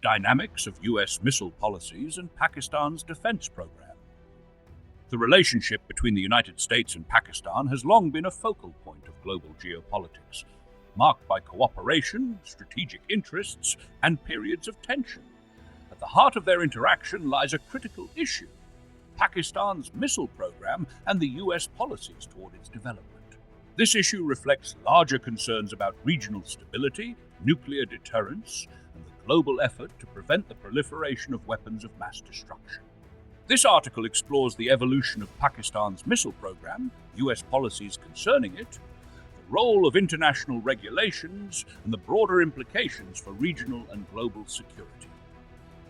Dynamics of U.S. missile policies and Pakistan's defense program. The relationship between the United States and Pakistan has long been a focal point of global geopolitics, marked by cooperation, strategic interests, and periods of tension. At the heart of their interaction lies a critical issue: Pakistan's missile program and the U.S. policies toward its development. This issue reflects larger concerns about regional stability, nuclear deterrence, and the global effort to prevent the proliferation of weapons of mass destruction. This article explores the evolution of Pakistan's missile program, U.S. policies concerning it, the role of international regulations, and the broader implications for regional and global security.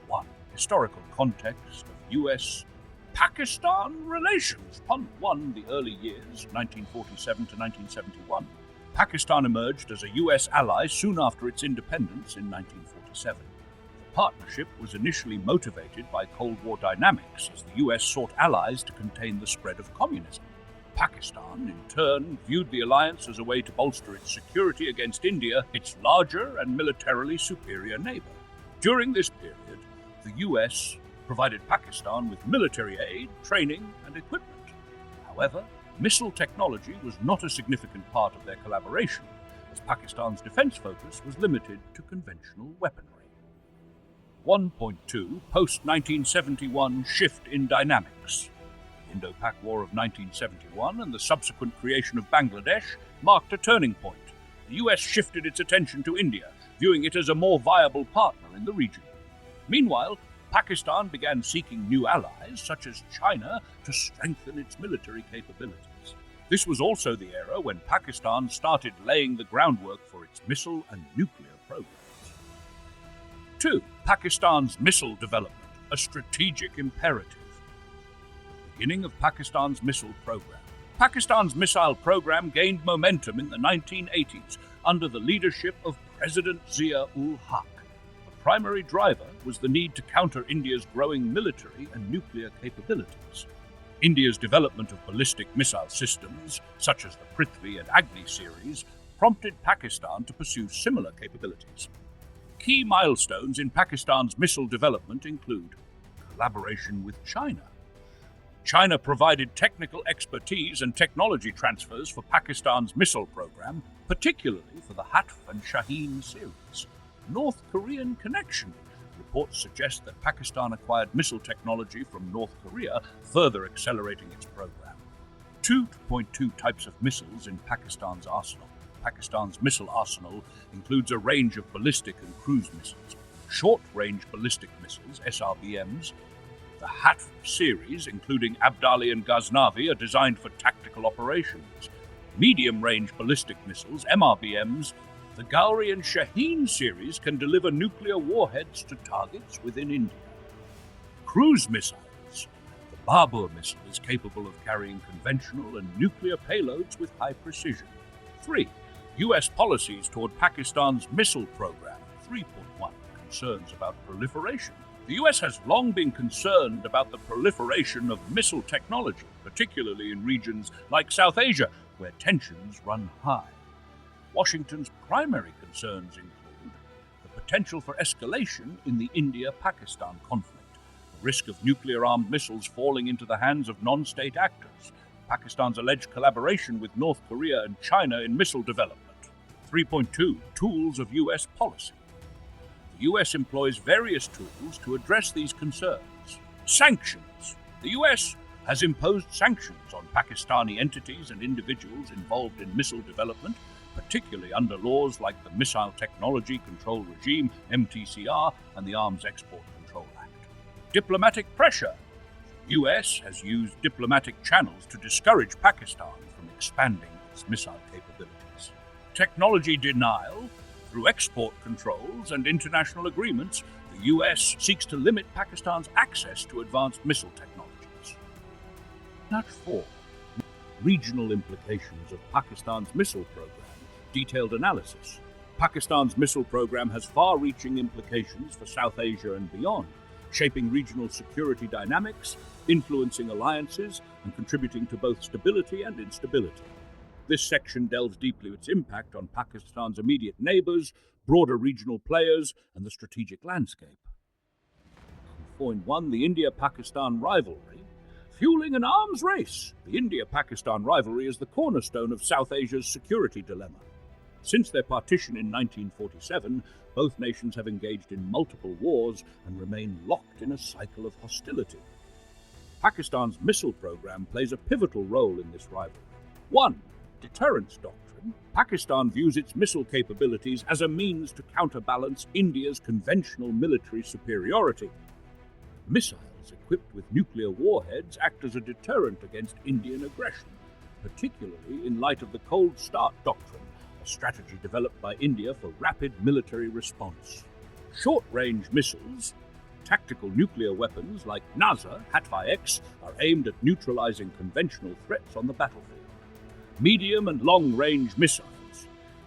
1. Historical context of U.S.-Pakistan relations. Punt 1. The early years, 1947 to 1971. Pakistan emerged as a U.S. ally soon after its independence in 1947. The partnership was initially motivated by Cold War dynamics as the U.S. sought allies to contain the spread of communism. Pakistan, in turn, viewed the alliance as a way to bolster its security against India, its larger and militarily superior neighbor. During this period, the U.S. provided Pakistan with military aid, training, and equipment. However, missile technology was not a significant part of their collaboration, as Pakistan's defense focus was limited to conventional weaponry. 1.2 Post-1971 Shift in Dynamics. The Indo-Pak War of 1971 and the subsequent creation of Bangladesh marked a turning point. The US shifted its attention to India, viewing it as a more viable partner in the region. Meanwhile, Pakistan began seeking new allies, such as China, to strengthen its military capabilities. This was also the era when Pakistan started laying the groundwork for its missile and nuclear programs. 2. Pakistan's missile development, a strategic imperative. Beginning of Pakistan's missile program. Pakistan's missile program gained momentum in the 1980s under the leadership of President Zia-ul-Haq. The primary driver was the need to counter India's growing military and nuclear capabilities. India's development of ballistic missile systems, such as the Prithvi and Agni series, prompted Pakistan to pursue similar capabilities. Key milestones in Pakistan's missile development include collaboration with China. China provided technical expertise and technology transfers for Pakistan's missile program, particularly for the Hatf and Shaheen series. North Korean connection. Reports suggest that Pakistan acquired missile technology from North Korea, further accelerating its program. 2.2 types of missiles in Pakistan's arsenal. Pakistan's missile arsenal includes a range of ballistic and cruise missiles. Short-range ballistic missiles, SRBMs, the Hatf series, including Abdali and Ghaznavi, are designed for tactical operations. Medium-range ballistic missiles, MRBMs, the Gauri and Shaheen series can deliver nuclear warheads to targets within India. Cruise missiles. The Babur missile is capable of carrying conventional and nuclear payloads with high precision. 3. U.S. policies toward Pakistan's missile program. 3.1 Concerns about proliferation. The U.S. has long been concerned about the proliferation of missile technology, particularly in regions like South Asia, where tensions run high. Washington's primary concerns include the potential for escalation in the India-Pakistan conflict, the risk of nuclear-armed missiles falling into the hands of non-state actors, Pakistan's alleged collaboration with North Korea and China in missile development. 3.2 Tools of U.S. policy. The U.S. employs various tools to address these concerns. Sanctions. The U.S. has imposed sanctions on Pakistani entities and individuals involved in missile development, particularly under laws like the Missile Technology Control Regime, MTCR, and the Arms Export Control Act. Diplomatic pressure. The U.S. has used diplomatic channels to discourage Pakistan from expanding its missile capabilities. Technology denial. Through export controls and international agreements, the U.S. seeks to limit Pakistan's access to advanced missile technologies. Nut 4. Regional implications of Pakistan's missile program. Detailed analysis. Pakistan's missile program has far-reaching implications for South Asia and beyond, shaping regional security dynamics, influencing alliances, and contributing to both stability and instability. This section delves deeply into its impact on Pakistan's immediate neighbors, broader regional players, and the strategic landscape. 4.1, the India-Pakistan rivalry, fueling an arms race. The India-Pakistan rivalry is the cornerstone of South Asia's security dilemma. Since their partition in 1947, both nations have engaged in multiple wars and remain locked in a cycle of hostility. Pakistan's missile program plays a pivotal role in this rivalry. 1. Deterrence doctrine. Pakistan views its missile capabilities as a means to counterbalance India's conventional military superiority. Missiles equipped with nuclear warheads act as a deterrent against Indian aggression, particularly in light of the Cold Start doctrine, a strategy developed by India for rapid military response. Short-range missiles, tactical nuclear weapons like NASA, Hatfi-X, are aimed at neutralizing conventional threats on the battlefield. Medium and long-range missiles.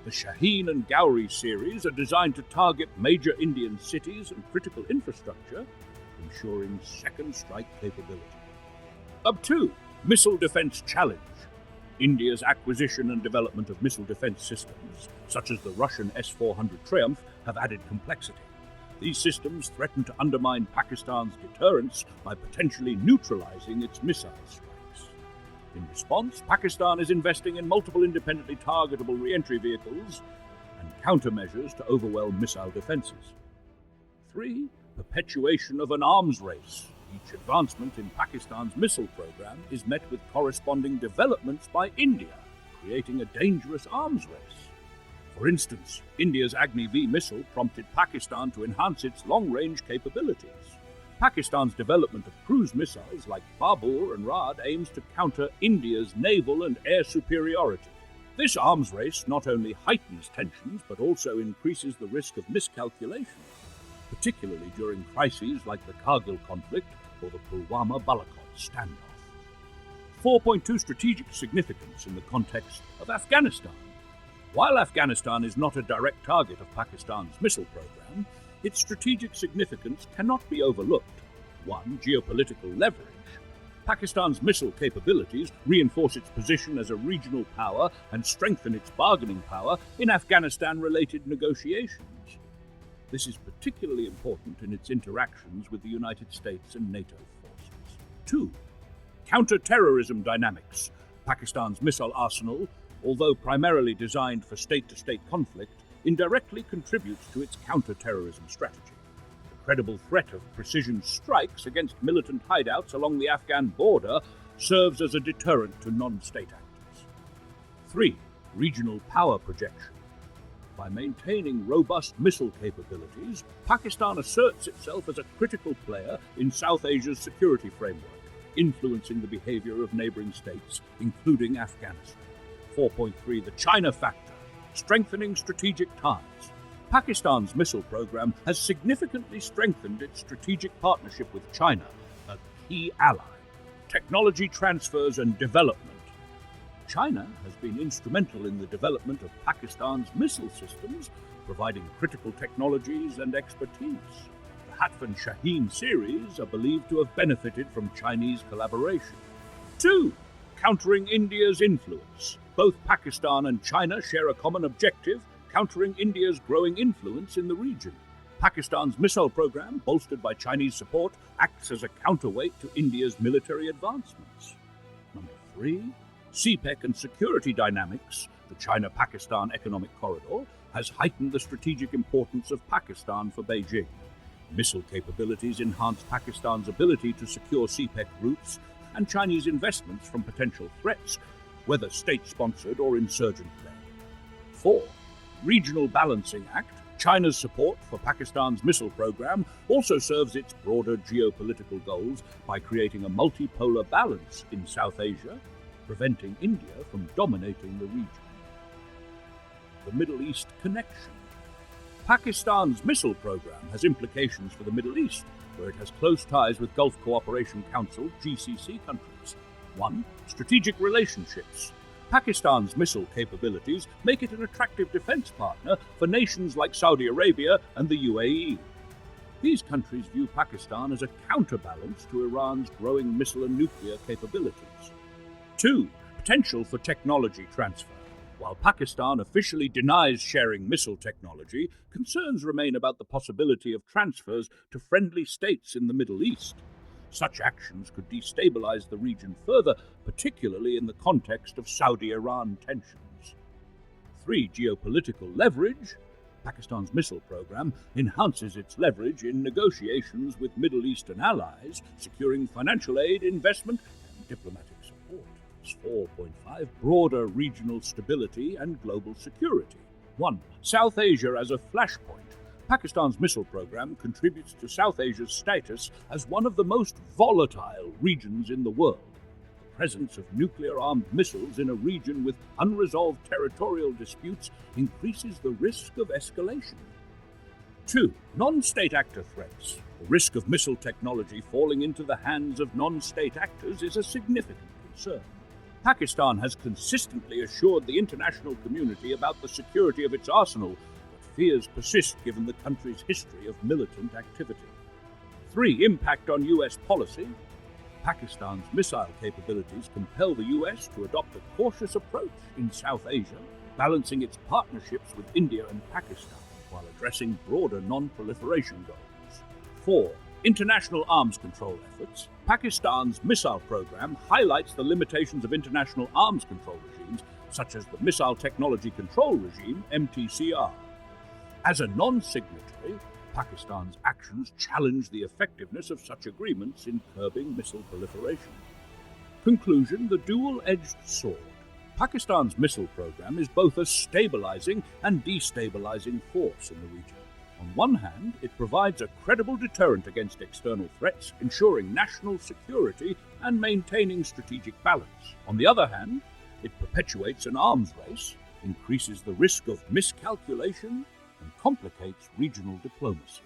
The Shaheen and Gauri series are designed to target major Indian cities and critical infrastructure, ensuring second strike capability. 2. Missile Defense Challenge. India's acquisition and development of missile defense systems, such as the Russian S-400 Triumph, have added complexity. These systems threaten to undermine Pakistan's deterrence by potentially neutralizing its missile strikes. In response, Pakistan is investing in multiple independently targetable re-entry vehicles and countermeasures to overwhelm missile defenses. 3. Perpetuation of an arms race. Each advancement in Pakistan's missile program is met with corresponding developments by India, creating a dangerous arms race. For instance, India's Agni-V missile prompted Pakistan to enhance its long-range capabilities. Pakistan's development of cruise missiles like Babur and Rad aims to counter India's naval and air superiority. This arms race not only heightens tensions but also increases the risk of miscalculation, particularly during crises like the Kargil conflict or the Pulwama-Balakot standoff. 4.2 Strategic significance in the context of Afghanistan. While Afghanistan is not a direct target of Pakistan's missile program, its strategic significance cannot be overlooked. 1. Geopolitical leverage. Pakistan's missile capabilities reinforce its position as a regional power and strengthen its bargaining power in Afghanistan-related negotiations. This is particularly important in its interactions with the United States and NATO forces. 2. Counter-terrorism dynamics. Pakistan's missile arsenal, although primarily designed for state-to-state conflict, indirectly contributes to its counter-terrorism strategy. The credible threat of precision strikes against militant hideouts along the Afghan border serves as a deterrent to non-state actors. 3. Regional power projection. By maintaining robust missile capabilities, Pakistan asserts itself as a critical player in South Asia's security framework, influencing the behavior of neighboring states, including Afghanistan. 4.3 The China factor, strengthening strategic ties. Pakistan's missile program has significantly strengthened its strategic partnership with China, a key ally. Technology transfers and development. China has been instrumental in the development of Pakistan's missile systems, providing critical technologies and expertise. The Hatfi and Shaheen series are believed to have benefited from Chinese collaboration. 2. Countering India's influence. Both Pakistan and China share a common objective, countering India's growing influence in the region. Pakistan's missile program, bolstered by Chinese support, acts as a counterweight to India's military advancements. 3. CPEC and security dynamics. The China-Pakistan Economic Corridor has heightened the strategic importance of Pakistan for Beijing. Missile capabilities enhance Pakistan's ability to secure CPEC routes and Chinese investments from potential threats, whether state-sponsored or insurgent-led. 4. Regional Balancing Act. China's support for Pakistan's missile program also serves its broader geopolitical goals by creating a multipolar balance in South Asia, preventing India from dominating the region. The Middle East connection. Pakistan's missile program has implications for the Middle East, where it has close ties with Gulf Cooperation Council (GCC) countries. 1. Strategic relationships. Pakistan's missile capabilities make it an attractive defense partner for nations like Saudi Arabia and the UAE. These countries view Pakistan as a counterbalance to Iran's growing missile and nuclear capabilities. 2. Potential for technology transfer. While Pakistan officially denies sharing missile technology, concerns remain about the possibility of transfers to friendly states in the Middle East. Such actions could destabilize the region further, particularly in the context of Saudi-Iran tensions. 3. Geopolitical leverage. Pakistan's missile program enhances its leverage in negotiations with Middle Eastern allies, securing financial aid, investment, and diplomatic support. 4.5. Broader regional stability and global security. 1. South Asia as a flashpoint. Pakistan's missile program contributes to South Asia's status as one of the most volatile regions in the world. The presence of nuclear-armed missiles in a region with unresolved territorial disputes increases the risk of escalation. 2. Non-state actor threats. The risk of missile technology falling into the hands of non-state actors is a significant concern. Pakistan has consistently assured the international community about the security of its arsenal, but fears persist given the country's history of militant activity. 3. Impact on U.S. policy. Pakistan's missile capabilities compel the U.S. to adopt a cautious approach in South Asia, balancing its partnerships with India and Pakistan while addressing broader non-proliferation goals. 4. International arms control efforts. Pakistan's missile program highlights the limitations of international arms control regimes, such as the Missile Technology Control Regime, MTCR. As a non-signatory, Pakistan's actions challenge the effectiveness of such agreements in curbing missile proliferation. Conclusion: the dual-edged sword. Pakistan's missile program is both a stabilizing and destabilizing force in the region. On one hand, it provides a credible deterrent against external threats, ensuring national security and maintaining strategic balance. On the other hand, it perpetuates an arms race, increases the risk of miscalculation, and complicates regional diplomacy.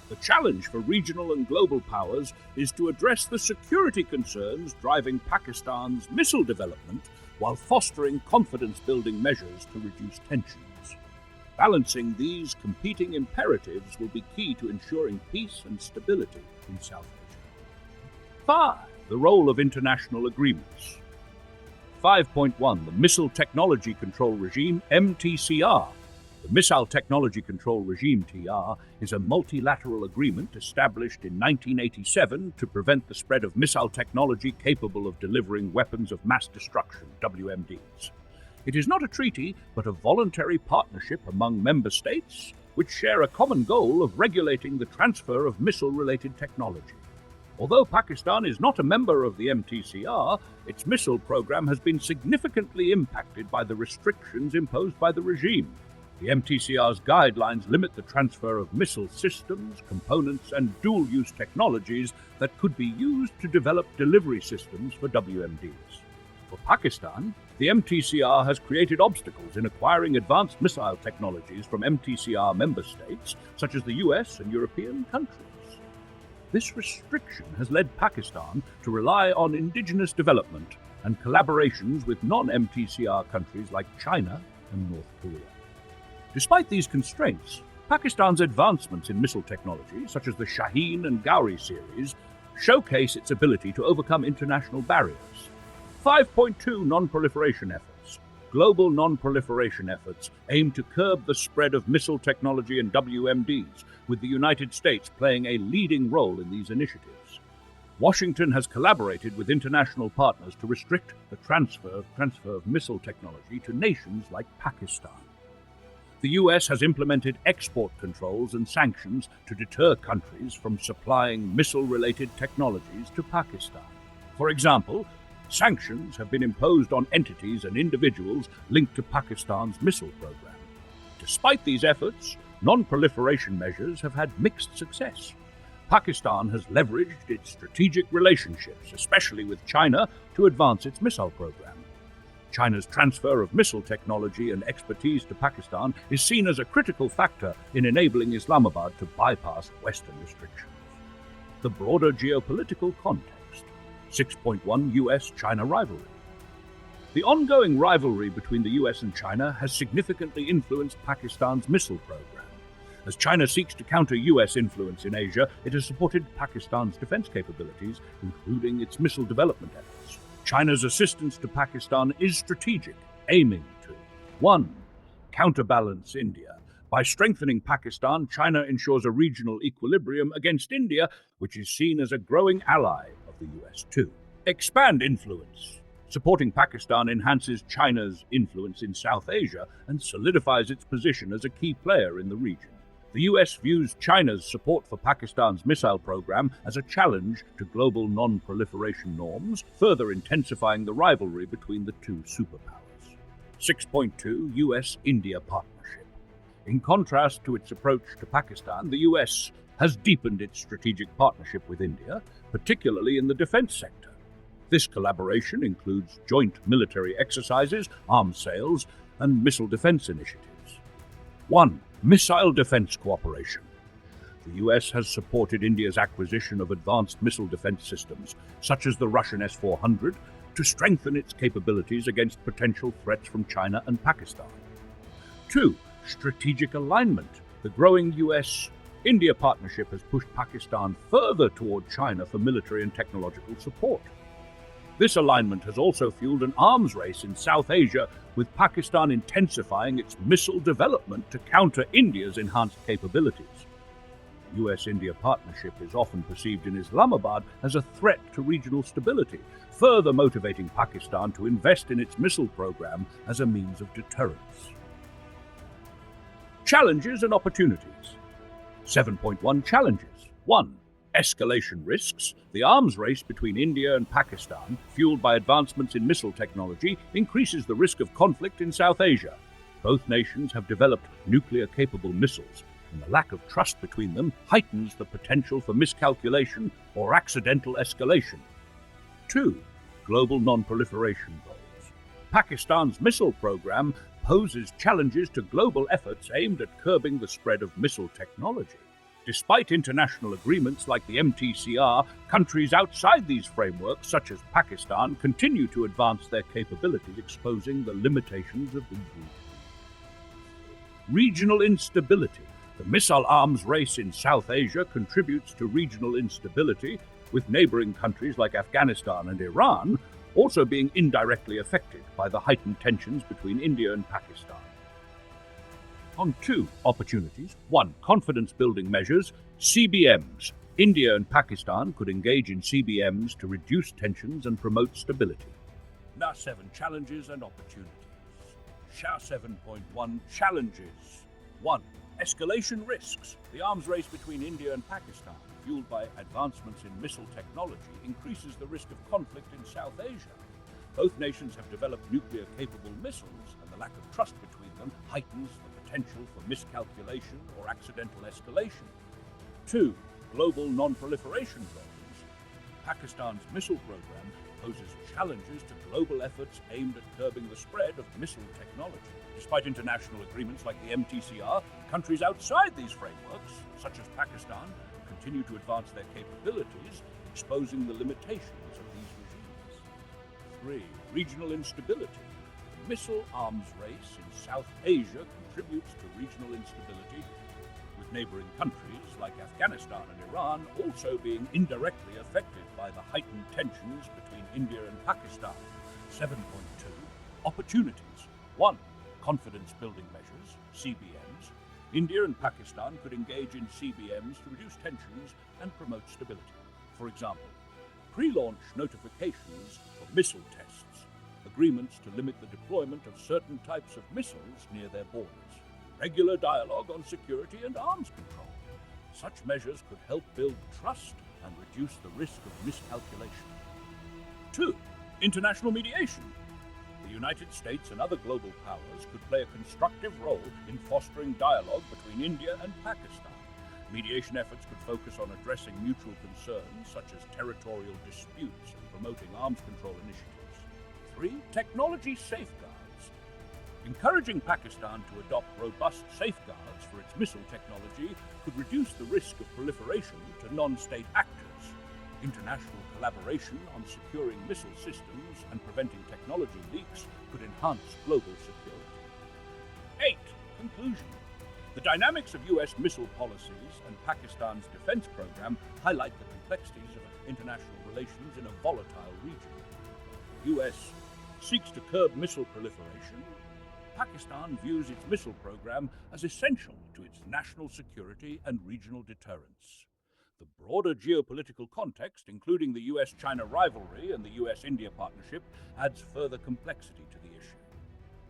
The challenge for regional and global powers is to address the security concerns driving Pakistan's missile development while fostering confidence-building measures to reduce tensions. Balancing these competing imperatives will be key to ensuring peace and stability in South Asia. 5. The role of international agreements. 5.1. The Missile Technology Control Regime, MTCR. The Missile Technology Control Regime, TR, is a multilateral agreement established in 1987 to prevent the spread of missile technology capable of delivering weapons of mass destruction, WMDs. It is not a treaty, but a voluntary partnership among member states which share a common goal of regulating the transfer of missile-related technology. Although Pakistan is not a member of the MTCR, its missile program has been significantly impacted by the restrictions imposed by the regime. The MTCR's guidelines limit the transfer of missile systems, components, and dual-use technologies that could be used to develop delivery systems for WMDs. For Pakistan, the MTCR has created obstacles in acquiring advanced missile technologies from MTCR member states, such as the US and European countries. This restriction has led Pakistan to rely on indigenous development and collaborations with non-MTCR countries like China and North Korea. Despite these constraints, Pakistan's advancements in missile technology, such as the Shaheen and Gauri series, showcase its ability to overcome international barriers. 5.2 Non-proliferation efforts. Global non-proliferation efforts aim to curb the spread of missile technology and WMDs, with the United States playing a leading role in these initiatives. Washington has collaborated with international partners to restrict the transfer of missile technology to nations like Pakistan. The US has implemented export controls and sanctions to deter countries from supplying missile-related technologies to Pakistan. For example, sanctions have been imposed on entities and individuals linked to Pakistan's missile program. Despite these efforts, non-proliferation measures have had mixed success. Pakistan has leveraged its strategic relationships, especially with China, to advance its missile program. China's transfer of missile technology and expertise to Pakistan is seen as a critical factor in enabling Islamabad to bypass Western restrictions. The broader geopolitical context. 6.1 US-China rivalry. The ongoing rivalry between the US and China has significantly influenced Pakistan's missile program. As China seeks to counter US influence in Asia, it has supported Pakistan's defense capabilities, including its missile development efforts. China's assistance to Pakistan is strategic, aiming to 1. Counterbalance India. By strengthening Pakistan, China ensures a regional equilibrium against India, which is seen as a growing ally of the US. 2. Expand influence. Supporting Pakistan enhances China's influence in South Asia and solidifies its position as a key player in the region. The US views China's support for Pakistan's missile program as a challenge to global non-proliferation norms, further intensifying the rivalry between the two superpowers. 6.2 US-India Partnership. In contrast to its approach to Pakistan, the US has deepened its strategic partnership with India, particularly in the defense sector. This collaboration includes joint military exercises, arms sales, and missile defense initiatives. 1. Missile defense cooperation. The US has supported India's acquisition of advanced missile defense systems, such as the Russian S-400, to strengthen its capabilities against potential threats from China and Pakistan. 2. Strategic alignment. The growing US-India partnership has pushed Pakistan further toward China for military and technological support. This alignment has also fueled an arms race in South Asia, with Pakistan intensifying its missile development to counter India's enhanced capabilities. The US-India partnership is often perceived in Islamabad as a threat to regional stability, further motivating Pakistan to invest in its missile program as a means of deterrence. Challenges and opportunities. 7.1 Challenges. 1. Escalation risks. The arms race between India and Pakistan, fueled by advancements in missile technology, increases the risk of conflict in South Asia. Both nations have developed nuclear-capable missiles, and the lack of trust between them heightens the potential for miscalculation or accidental escalation. 2. Global non-proliferation goals. Pakistan's missile program poses challenges to global efforts aimed at curbing the spread of missile technology. Despite international agreements like the MTCR, countries outside these frameworks, such as Pakistan, continue to advance their capabilities, exposing the limitations of these regions. Regional instability. The missile arms race in South Asia contributes to regional instability, with neighboring countries like Afghanistan and Iran also being indirectly affected by the heightened tensions between India and Pakistan. On 2 opportunities. 1. Confidence-building measures, CBMs. India and Pakistan could engage in CBMs to reduce tensions and promote stability. Now 7 Challenges and opportunities. SHA 7.1 Challenges. 1. Escalation risks. The arms race between India and Pakistan, fueled by advancements in missile technology, increases the risk of conflict in South Asia. Both nations have developed nuclear-capable missiles, and the lack of trust between them heightens the potential for miscalculation or accidental escalation. 2. Global non-proliferation goals. Pakistan's missile program poses challenges to global efforts aimed at curbing the spread of missile technology. Despite international agreements like the MTCR, countries outside these frameworks, such as Pakistan, continue to advance their capabilities, exposing the limitations of these regimes. 3. Regional instability. The missile arms race in South Asia contributes to regional instability, with neighboring countries like Afghanistan and Iran also being indirectly affected by the heightened tensions between India and Pakistan. 7.2 Opportunities. 1. Confidence-building measures, CBMs. India and Pakistan could engage in CBMs to reduce tensions and promote stability. For example, pre-launch notifications of missile tests, agreements to limit the deployment of certain types of missiles near their borders, regular dialogue on security and arms control. Such measures could help build trust and reduce the risk of miscalculation. 2. International mediation. The United States and other global powers could play a constructive role in fostering dialogue between India and Pakistan. Mediation efforts could focus on addressing mutual concerns such as territorial disputes and promoting arms control initiatives. 3. Technology safeguards. Encouraging Pakistan to adopt robust safeguards for its missile technology could reduce the risk of proliferation to non-state actors. International collaboration on securing missile systems and preventing technology leaks could enhance global security. 8. Conclusion. The dynamics of US missile policies and Pakistan's defense program highlight the complexities of international relations in a volatile region. The US seeks to curb missile proliferation. Pakistan views its missile program as essential to its national security and regional deterrence. The broader geopolitical context, including the US-China rivalry and the US-India partnership, adds further complexity to the issue.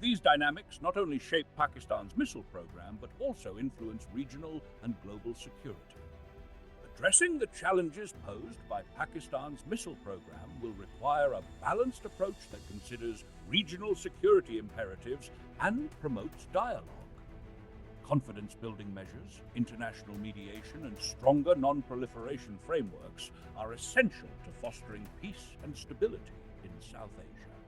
These dynamics not only shape Pakistan's missile program, but also influence regional and global security. Addressing the challenges posed by Pakistan's missile program will require a balanced approach that considers regional security imperatives and promotes dialogue. Confidence-building measures, international mediation, and stronger non-proliferation frameworks are essential to fostering peace and stability in South Asia.